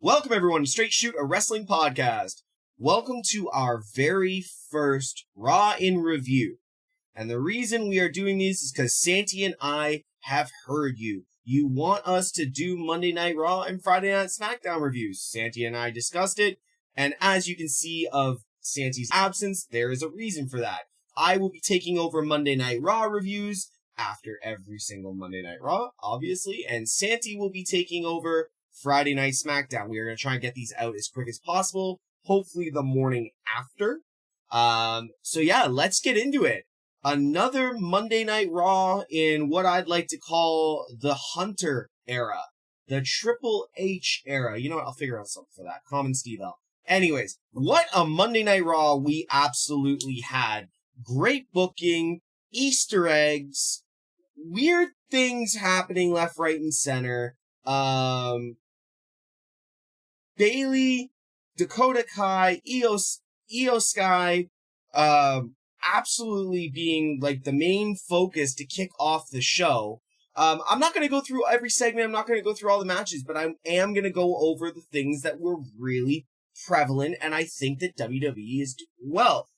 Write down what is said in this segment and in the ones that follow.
Welcome everyone to Straight Shoot, a wrestling podcast. Welcome to our very first Raw in review. And the reason we are doing this is because Santi and I have heard you. You want us to do Monday Night Raw and Friday Night SmackDown reviews. Santi and I discussed it, and as you can see of Santi's absence, there is a reason for that. I will be taking over Monday Night Raw reviews after every single Monday Night Raw, obviously, and Santi will be taking over Friday Night SmackDown. We are going to try and get these out as quick as possible, hopefully the morning after. So yeah, let's get into it. Another Monday Night Raw in what I'd like to call the Hunter era, the Triple H era. You know what? I'll figure out something for that. Common Steve L. Anyways, what a Monday Night Raw we absolutely had. Great booking, Easter eggs, weird things happening left, right, and center. Bayley, Dakota Kai, Io Sky, absolutely being like the main focus to kick off the show. I'm not going to go through every segment. I'm not going to go through all the matches, but I am going to go over the things that were really prevalent, and I think that WWE is doing well.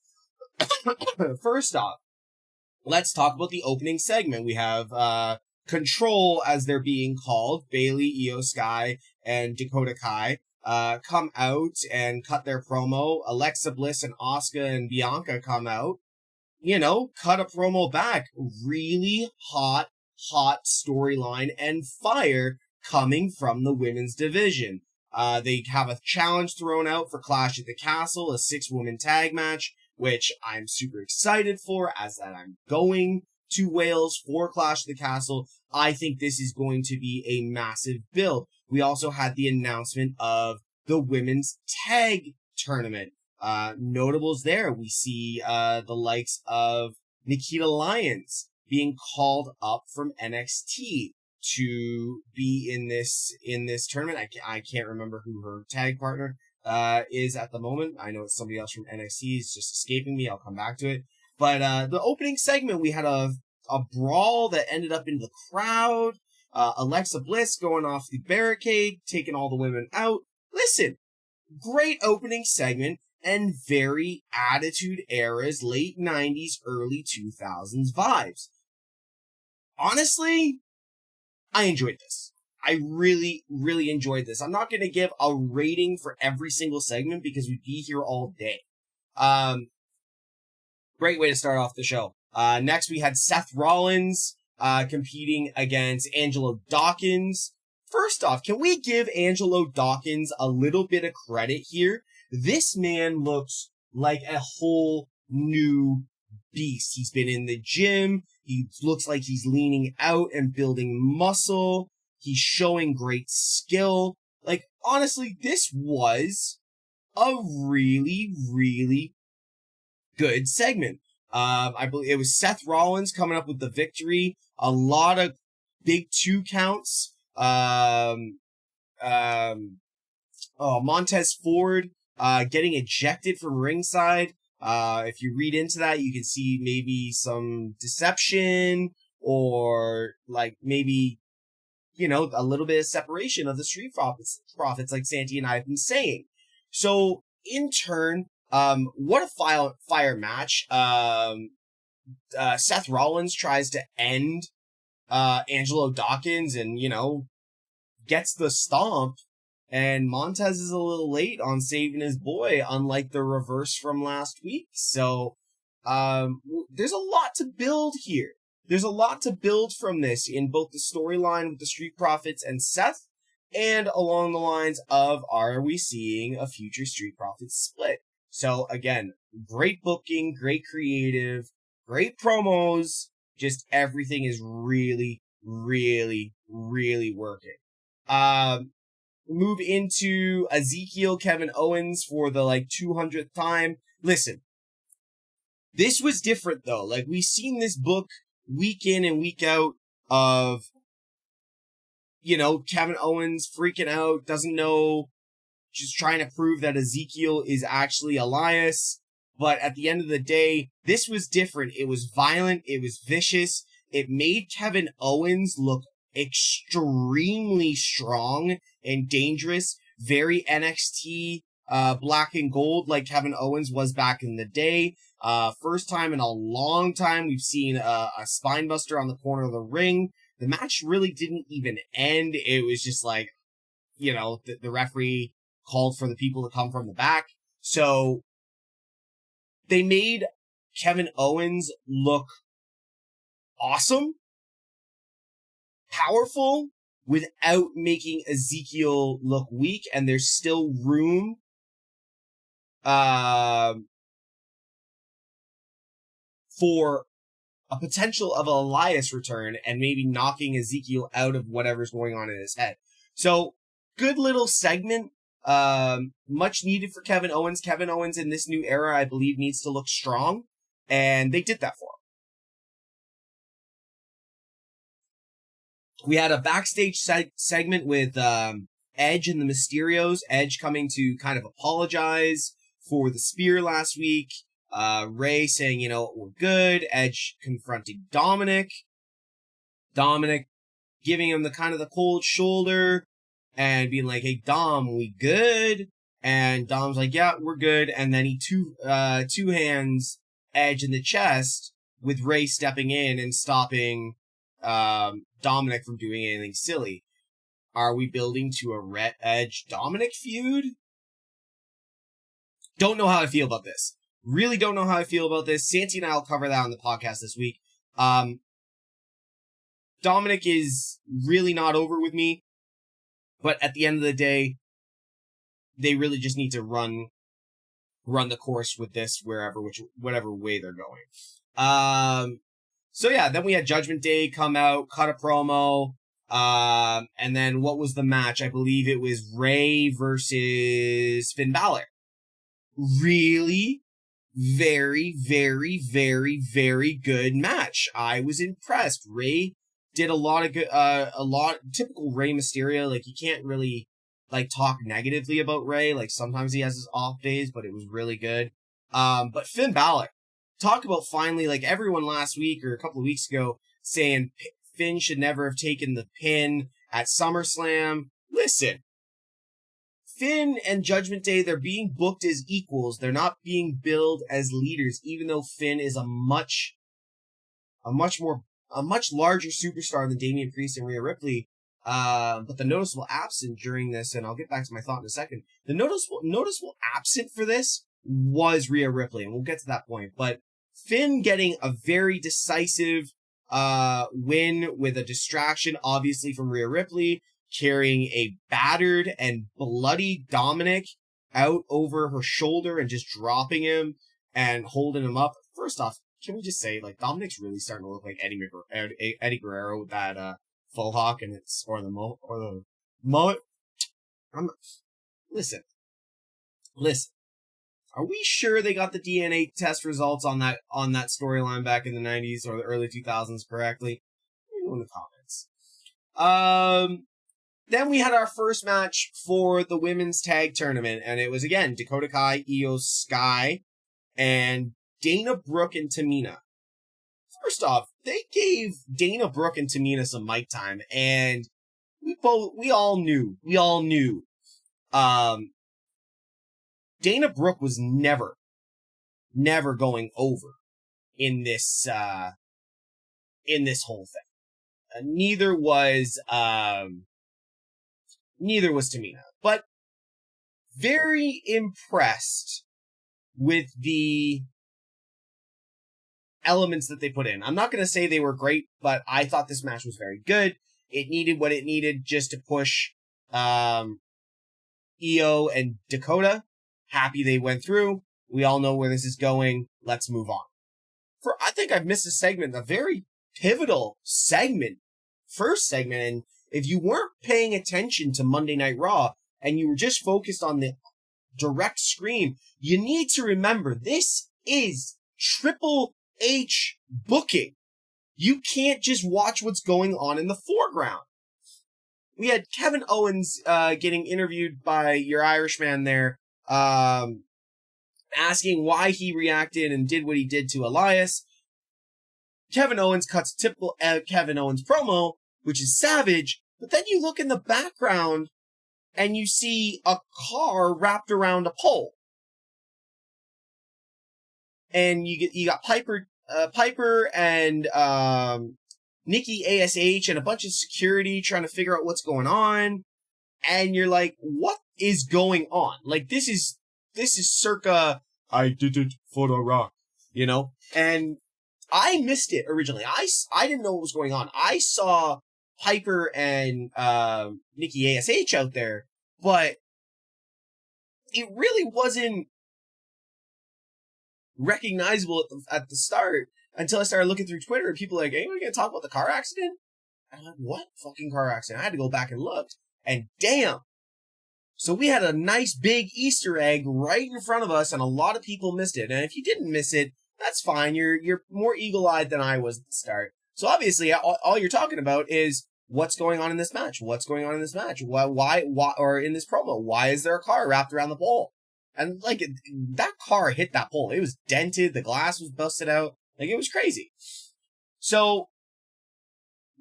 First off, let's talk about the opening segment. We have Control, as they're being called, Bayley, Io Sky, and Dakota Kai, come out and cut their promo. Alexa Bliss and Asuka and Bianca come out, cut a promo back. Really hot storyline and fire coming from the women's division. They have a challenge thrown out for Clash at the Castle, a 6-woman tag match, which I'm super excited for, as that I'm going to Wales for Clash at the Castle. I think this is going to be a massive build. We also had the announcement of the women's tag tournament. Notables there. We see the likes of Nikita Lyons being called up from NXT to be in this tournament. I can't remember who her tag partner is at the moment. I know it's somebody else from NXT. It's just escaping me. I'll come back to it. But the opening segment, we had a brawl that ended up in the crowd. Alexa Bliss going off the barricade, taking all the women out. Listen, great opening segment and very Attitude Era's late 90s, early 2000s vibes. Honestly, I enjoyed this. I really, really enjoyed this. I'm not going to give a rating for every single segment because we'd be here all day. Great way to start off the show. Next, we had Seth Rollins competing against Angelo Dawkins. First off, can we give Angelo Dawkins a little bit of credit here? This man looks like a whole new beast. He's been in the gym. He looks like he's leaning out and building muscle. He's showing great skill. Like, honestly, this was a really, really good segment. I believe it was Seth Rollins coming up with the victory. A lot of big 2 counts. Montez Ford getting ejected from ringside. If you read into that, you can see maybe some deception or like maybe, a little bit of separation of the Street Profits like Santi and I have been saying. So in turn, what a fire match. Seth Rollins tries to end Angelo Dawkins and, gets the stomp, and Montez is a little late on saving his boy, unlike the reverse from last week. So there's a lot to build here. There's a lot to build from this in both the storyline with the Street Profits and Seth, and along the lines of, are we seeing a future Street Profits split? So again, great booking, great creative, great promos, just everything is really, really, really working. Move into Ezekiel Kevin Owens for the 200th time. Listen, this was different though. Like, we've seen this book week in and week out of, Kevin Owens freaking out, doesn't know, just trying to prove that Ezekiel is actually Elias. But at the end of the day, this was different. It was violent. It was vicious. It made Kevin Owens look extremely strong and dangerous very NXT black and gold like Kevin Owens was back in the day. First time in a long time we've seen a spine buster on the corner of the ring. The match really didn't even end. It was just like, you know, the referee called for the people to come from the back. So they made Kevin Owens look awesome, powerful, without making Ezekiel look weak, and there's still room for a potential of an Elias return and maybe knocking Ezekiel out of whatever's going on in his head. So, good little segment. Much needed for Kevin Owens. Kevin Owens in this new era, I believe, needs to look strong, and they did that for him. We had a backstage segment with Edge and the Mysterios. Edge coming to kind of apologize for the spear last week. Ray saying, you know, we're good. Edge confronting Dominic. Dominic giving him the kind of the cold shoulder and being like, hey, Dom, we good? And Dom's like, yeah, we're good. And then he two hands Edge in the chest with Ray stepping in and stopping Dominic from doing anything silly. Are we building to a Edge Dominic feud? Don't know how I feel about this. Really don't know how I feel about this. Santi and I will cover that on the podcast this week. Dominic is really not over with me, but at the end of the day, they really just need to run the course with this whatever way they're going. So yeah, then we had Judgment Day come out, cut a promo, and then what was the match? I believe it was Ray versus Finn Balor. Really? Very, very, very, very good match. I was impressed. Ray did a lot of good, typical Ray Mysterio. Like, you can't really, like, talk negatively about Ray. Like, sometimes he has his off days, but it was really good. But Finn Balor, talk about finally, like, everyone last week or a couple of weeks ago saying Finn should never have taken the pin at SummerSlam. Listen. Finn and Judgment Day, they're being booked as equals. They're not being billed as leaders, even though Finn is a much larger superstar than Damian Priest and Rhea Ripley. But the noticeable absent during this, and I'll get back to my thought in a second. The noticeable absent for this was Rhea Ripley, and we'll get to that point. But Finn getting a very decisive win with a distraction, obviously, from Rhea Ripley, carrying a battered and bloody Dominic out over her shoulder and just dropping him and holding him up. First off, can we just say, like, Dominic's really starting to look like Eddie Guerrero with that faux hawk and or the mullet. Listen. Are we sure they got the DNA test results on that storyline back in the 90s or the early 2000s correctly? Let me know in the comments. Then we had our first match for the women's tag tournament, and it was, again, Dakota Kai, Io Sky, and Dana Brooke and Tamina. First off, they gave Dana Brooke and Tamina some mic time, and we all knew, Dana Brooke was never going over in this whole thing. Neither was Tamina, but very impressed with the elements that they put in. I'm not going to say they were great, but I thought this match was very good. It needed what it needed just to push Io and Dakota. Happy they went through. We all know where this is going. Let's move on. I think I've missed a segment, a very pivotal segment, first segment, and if you weren't paying attention to Monday Night Raw and you were just focused on the direct screen, you need to remember this is Triple H booking. You can't just watch what's going on in the foreground. We had Kevin Owens getting interviewed by your Irishman there, asking why he reacted and did what he did to Elias. Kevin Owens cuts typical Kevin Owens promo, which is savage, but then you look in the background and you see a car wrapped around a pole. And you got Piper and Nikki ASH and a bunch of security trying to figure out what's going on. And you're like, what is going on? Like, this is circa I did it for the Rock, you know? And I missed it originally. I didn't know what was going on. I saw Piper and Nikki ASH out there, but it really wasn't recognizable at the start until I started looking through Twitter and people were like, hey, we're going to talk about the car accident? And I'm like, what fucking car accident? I had to go back and look. And damn. So we had a nice big Easter egg right in front of us and a lot of people missed it. And if you didn't miss it, that's fine. You're more eagle-eyed than I was at the start. So obviously all you're talking about is what's going on in this match? What's going on in this match? Why, or in this promo? Why is there a car wrapped around the pole? And, like, that car hit that pole. It was dented. The glass was busted out. Like, it was crazy. So,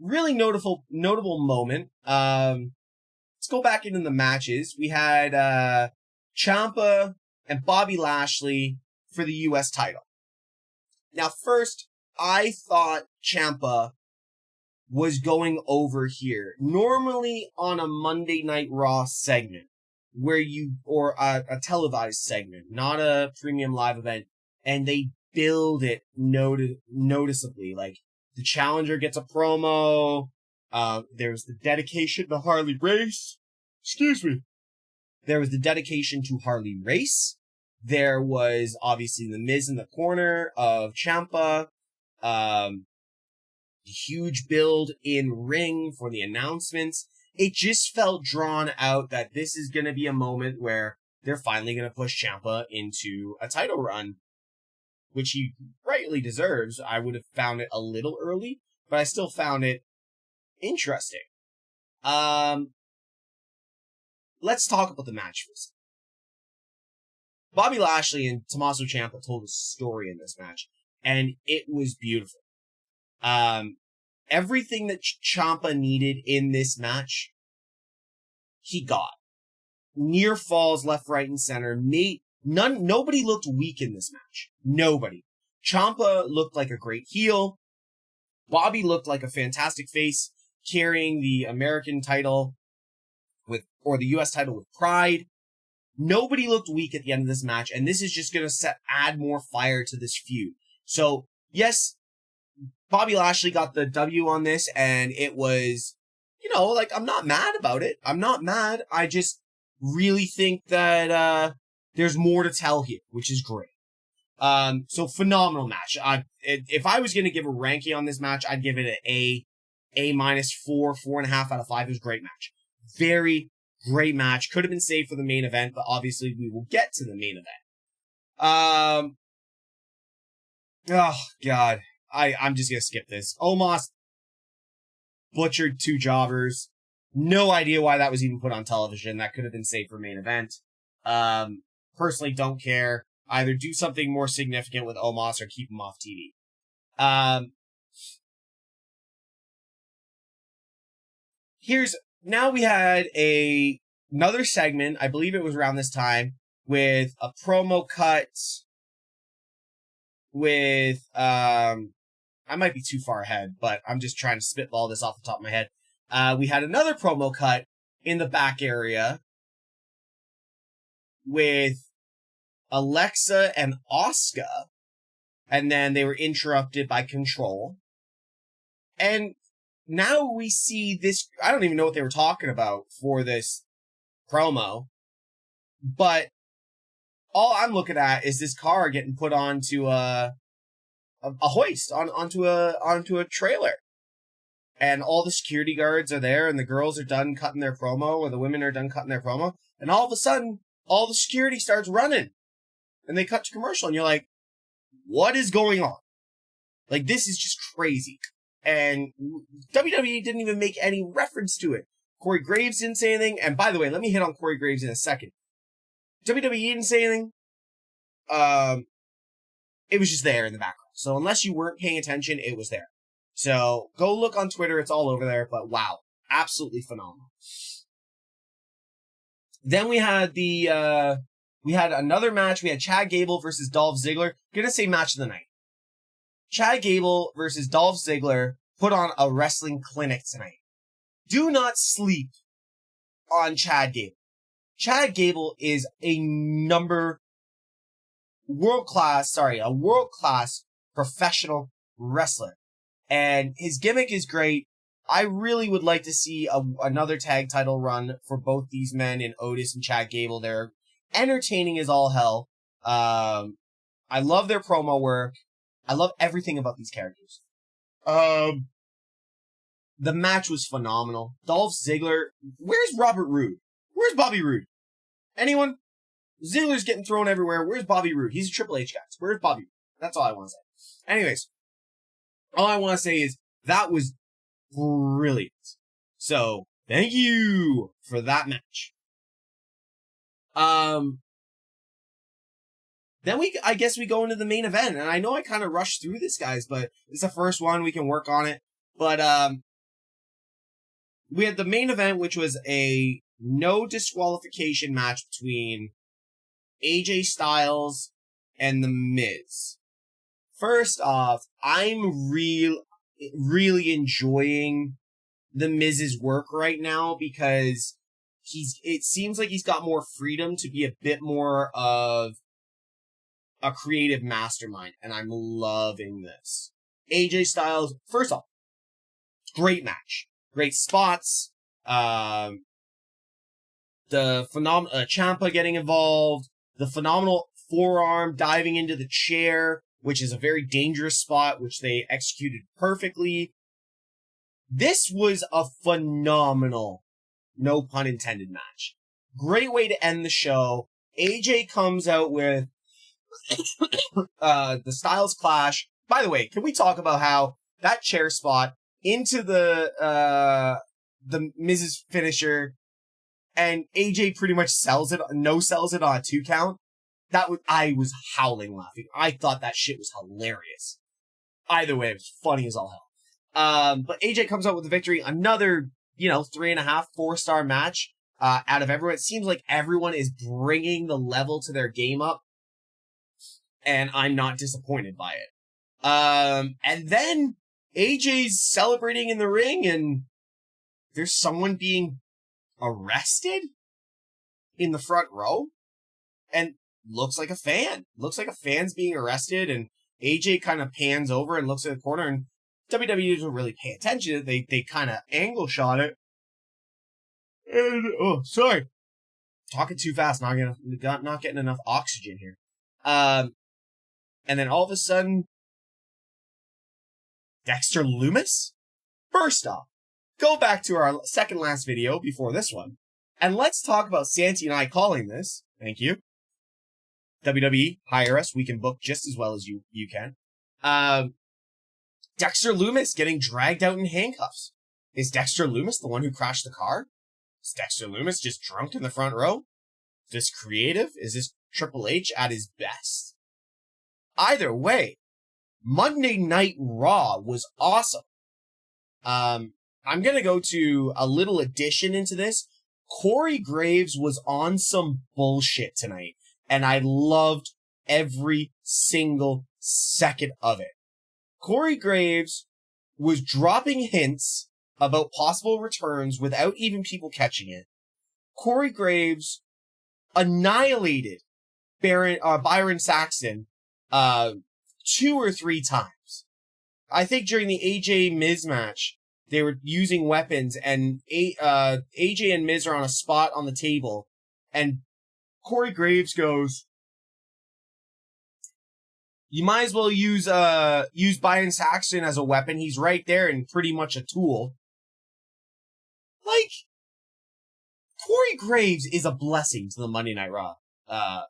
really notable moment. Let's go back into the matches. We had Champa and Bobby Lashley for the U.S. title. Now, first, I thought Champa was going over here. Normally on a Monday Night Raw segment, or a televised segment, not a premium live event, and they build it noticeably. Like, the challenger gets a promo, there's the dedication to Harley Race. Excuse me. There was the dedication to Harley Race. There was, obviously, the Miz in the corner of Champa. Huge build in ring for the announcements. It just felt drawn out that this is going to be a moment where they're finally going to push Champa into a title run, which he rightly deserves. I would have found it a little early, but I still found it interesting. Let's talk about the match first. Bobby Lashley and Tommaso Ciampa told a story in this match, and it was beautiful. Everything that Ciampa needed in this match, he got. Near falls left, right, and center. Nobody looked weak in this match. Nobody. Ciampa looked like a great heel. Bobby looked like a fantastic face, carrying the American title or the U.S. title with pride. Nobody looked weak at the end of this match, and this is just going to add more fire to this feud. So, yes, Bobby Lashley got the W on this, and it was, like, I'm not mad about it. I'm not mad. I just really think that there's more to tell here, which is great. So phenomenal match. If I was going to give a ranking on this match, I'd give it an A minus 4.5 out of 5. It was a great match. Very great match. Could have been saved for the main event, but obviously we will get to the main event. Oh, God. I'm just going to skip this. Omos butchered 2 jobbers. No idea why that was even put on television. That could have been saved for main event. Personally, don't care. Either do something more significant with Omos or keep him off TV. Now we had another segment, I believe it was around this time, with a promo cut with, I might be too far ahead, but I'm just trying to spitball this off the top of my head. We had another promo cut in the back area with Alexa and Asuka, and then they were interrupted by Control. And now we see this, I don't even know what they were talking about for this promo, but all I'm looking at is this car getting put onto a hoist, onto a trailer. And all the security guards are there, and the girls are done cutting their promo, or the women are done cutting their promo, and all of a sudden, all the security starts running. And they cut to commercial, and you're like, what is going on? Like, this is just crazy. And WWE didn't even make any reference to it. Corey Graves didn't say anything, and by the way, let me hit on Corey Graves in a second. WWE didn't say anything. It was just there in the background. So unless you weren't paying attention, it was there. So go look on Twitter. It's all over there. But wow, absolutely phenomenal. Then we had we had another match. We had Chad Gable versus Dolph Ziggler. Gonna say match of the night. Chad Gable versus Dolph Ziggler put on a wrestling clinic tonight. Do not sleep on Chad Gable. Chad Gable is a world-class professional wrestler. And his gimmick is great. I really would like to see another tag title run for both these men in Otis and Chad Gable. They're entertaining as all hell. I love their promo work. I love everything about these characters. The match was phenomenal. Dolph Ziggler. Where's Robert Roode? Where's Bobby Roode? Anyone? Ziggler's getting thrown everywhere. Where's Bobby Roode? He's a Triple H guy. Where's Bobby Roode? That's all I want to say. Anyways, all I want to say is that was brilliant. So, thank you for that match. Then I guess we go into the main event, and I know I kind of rushed through this, guys, but it's the first one. We can work on it. But, we had the main event, which was a no disqualification match between AJ Styles and The Miz. First off, I'm really enjoying The Miz's work right now because it seems like he's got more freedom to be a bit more of a creative mastermind, and I'm loving this. AJ Styles, first off, great match. Great spots. The phenomenal Champa getting involved. The phenomenal forearm diving into the chair, which is a very dangerous spot, which they executed perfectly. This was a phenomenal, no pun intended, match. Great way to end the show. AJ comes out with the Styles Clash. By the way, can we talk about how that chair spot into the Miz's finisher, and AJ pretty much sells it on a 2 count. I was howling laughing. I thought that shit was hilarious. Either way, it was funny as all hell. But AJ comes out with the victory. Another, 3.5, 4-star match, out of everyone. It seems like everyone is bringing the level to their game up, and I'm not disappointed by it. And then AJ's celebrating in the ring, and there's someone being arrested in the front row, and looks like a fan. Looks like a fan's being arrested, and AJ kind of pans over and looks at the corner, and WWE doesn't really pay attention. They kind of angle shot it. And, sorry. Talking too fast, not getting enough oxygen here. And then all of a sudden, Dexter Lumis? First off, go back to our second last video before this one, and let's talk about Santi and I calling this. Thank you. WWE, hire us. We can book just as well as you can. Dexter Lumis getting dragged out in handcuffs. Is Dexter Lumis the one who crashed the car? Is Dexter Lumis just drunk in the front row? Is this creative? Is this Triple H at his best? Either way, Monday Night Raw was awesome. I'm going to go to a little addition into this. Corey Graves was on some bullshit tonight, and I loved every single second of it. Corey Graves was dropping hints about possible returns without even people catching it. Corey Graves annihilated Byron Saxton 2 or 3 times. I think during the AJ Miz match, they were using weapons, and AJ and Miz are on a spot on the table, and Corey Graves goes, "You might as well use Byron Saxton as a weapon. He's right there and pretty much a tool." Like, Corey Graves is a blessing to the Monday Night Raw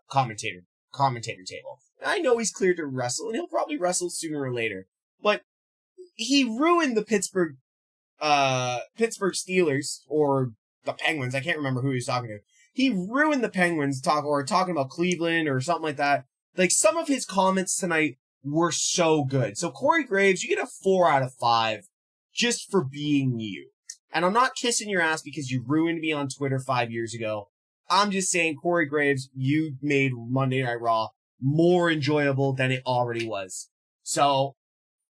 commentator table. I know he's cleared to wrestle, and he'll probably wrestle sooner or later, but he ruined the Pittsburgh Steelers, or the Penguins. I can't remember who he was talking to. He ruined the Penguins talking about Cleveland or something like that. Like, some of his comments tonight were so good. So Corey Graves, you get a 4 out of 5 just for being you. And I'm not kissing your ass because you ruined me on Twitter 5 years ago. I'm just saying, Corey Graves, you made Monday Night Raw more enjoyable than it already was. So,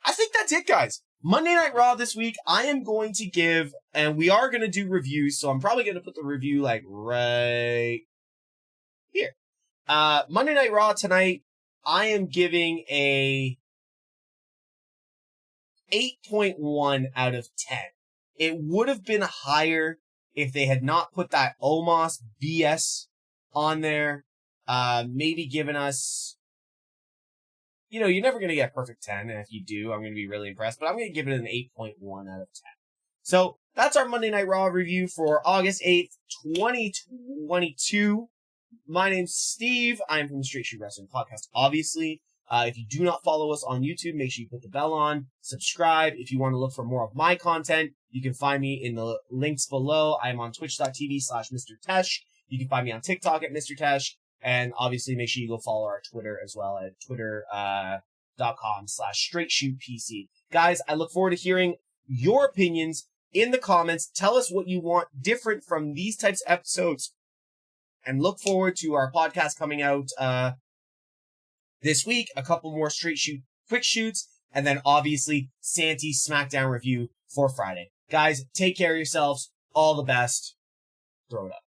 I think that's it, guys. Monday Night Raw this week, I am going to give, and we are going to do reviews, so I'm probably going to put the review, like, right here. Monday Night Raw tonight, I am giving a 8.1 out of 10. It would have been higher if they had not put that Omos BS on there. Maybe given us, you know, you're never going to get a perfect 10. And if you do, I'm going to be really impressed. But I'm going to give it an 8.1 out of 10. So that's our Monday Night Raw review for August 8th, 2022. My name's Steve. I'm from the Straight Shoot Wrestling Podcast, obviously. If you do not follow us on YouTube, make sure you put the bell on, subscribe. If you want to look for more of my content, you can find me in the links below. I'm on twitch.tv/Mr. Tesh. You can find me on TikTok at Mr. Tesh. And obviously make sure you go follow our Twitter as well at twitter.com/straightshootpc. Guys, I look forward to hearing your opinions in the comments. Tell us what you want different from these types of episodes. And look forward to our podcast coming out, this week, a couple more straight shoot quick shoots, and then obviously Santi's SmackDown review for Friday. Guys, take care of yourselves. All the best. Throw it up.